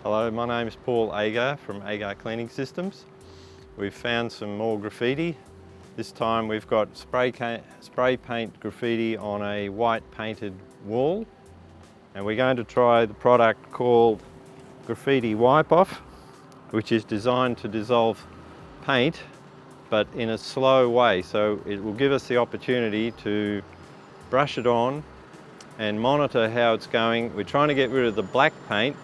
Hello, my name is Paul Agar from Agar Cleaning Systems. We've found some more graffiti. This time we've got spray paint graffiti on a white painted wall. And we're going to try the product called GRAFFITI WIPE-OFF, which is designed to dissolve paint, but in a slow way. So it will give us the opportunity to brush it on and monitor how it's going. We're trying to get rid of the black paint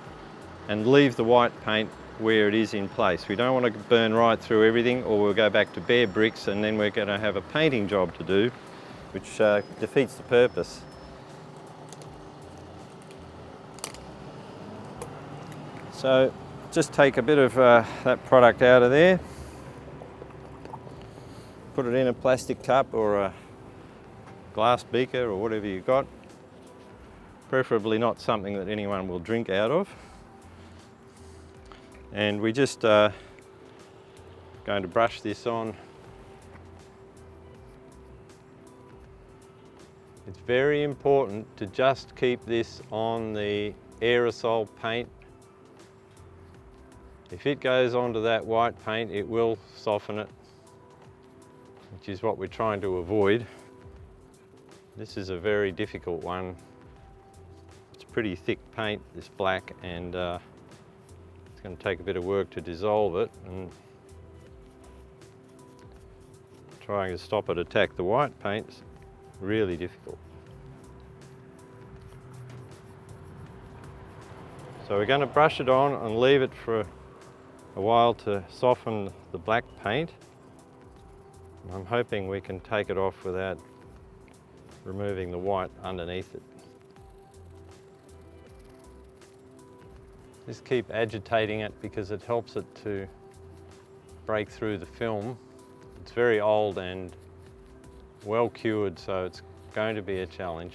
and leave the white paint where it is in place. We don't want to burn right through everything, or we'll go back to bare bricks and then we're going to have a painting job to do, which defeats the purpose. So just take a bit of that product out of there, put it in a plastic cup or a glass beaker or whatever you've got, preferably not something that anyone will drink out of. And we just going to brush this on. It's very important to just keep this on the aerosol paint. If it goes onto that white paint, it will soften it, which is what we're trying to avoid. This is a very difficult one. It's pretty thick paint, this black, and it's going to take a bit of work to dissolve it, and trying to stop it attack the white paint's really difficult. So we're going to brush it on and leave it for a while to soften the black paint. I'm hoping we can take it off without removing the white underneath it. Just keep agitating it because it helps it to break through the film. It's very old and well cured, so it's going to be a challenge.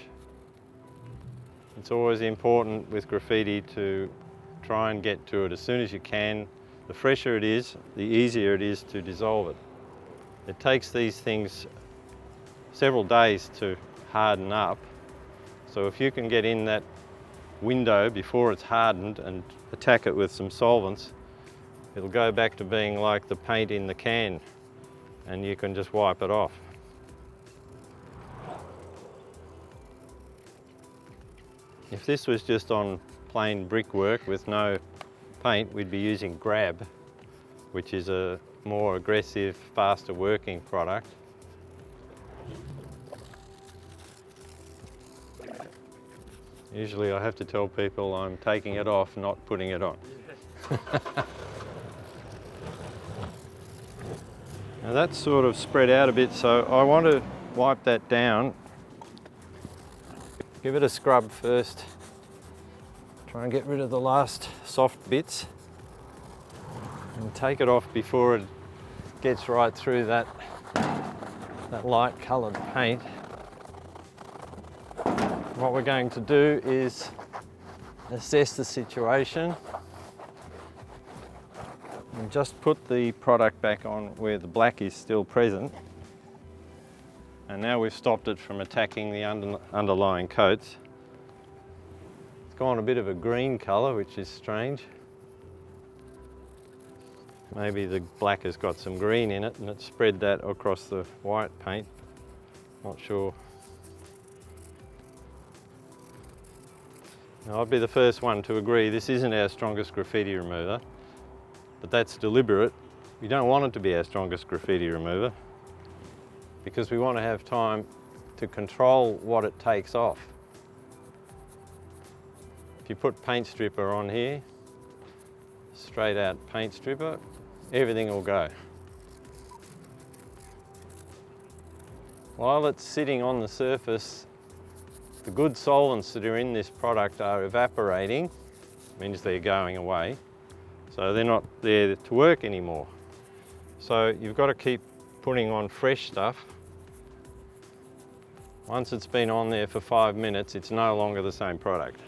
It's always important with graffiti to try and get to it as soon as you can. The fresher it is, the easier it is to dissolve it. It takes these things several days to harden up, so if you can get in that window before it's hardened and attack it with some solvents, it'll go back to being like the paint in the can, and you can just wipe it off. If this was just on plain brickwork with no paint, we'd be using Grab, which is a more aggressive, faster working product. Usually I have to tell people I'm taking it off, not putting it on. Now that's sort of spread out a bit, so I want to wipe that down. Give it a scrub first. Try and get rid of the last soft bits and take it off before it gets right through that light coloured paint. What we're going to do is assess the situation and just put the product back on where the black is still present. And now we've stopped it from attacking the underlying coats. It's gone a bit of a green colour, which is strange. Maybe the black has got some green in it and it's spread that across the white paint. Not sure. Now, I'd be the first one to agree this isn't our strongest graffiti remover, but that's deliberate. We don't want it to be our strongest graffiti remover because we want to have time to control what it takes off. If you put paint stripper on here, straight out paint stripper, everything will go. While it's sitting on the surface, the good solvents that are in this product are evaporating, means they're going away, so they're not there to work anymore. So you've got to keep putting on fresh stuff. Once it's been on there for 5 minutes, it's no longer the same product.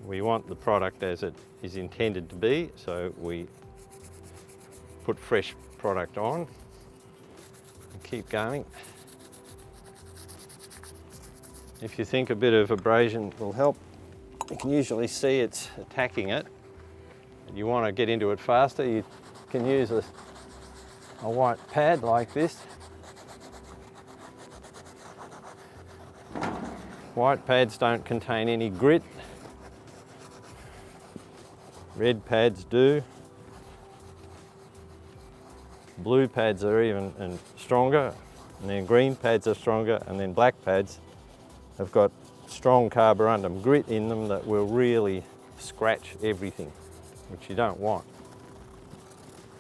We want the product as it is intended to be, so we put fresh product on and keep going. If you think a bit of abrasion will help, you can usually see it's attacking it. And you want to get into it faster, you can use a white pad like this. White pads don't contain any grit. Red pads do. Blue pads are even stronger, and then green pads are stronger, and then black pads have got strong carborundum grit in them that will really scratch everything, which you don't want.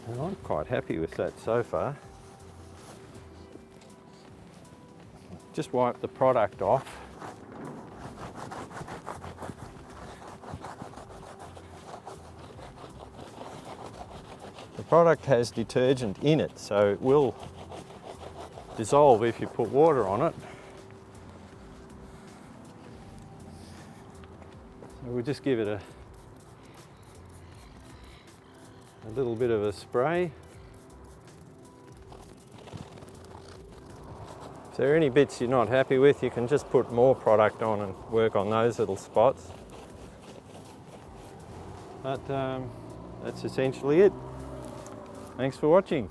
And I'm quite happy with that so far. Just wipe the product off. The product has detergent in it, so it will dissolve if you put water on it. So we'll just give it a little bit of a spray. If there are any bits you're not happy with, you can just put more product on and work on those little spots. But that's essentially it. Thanks for watching.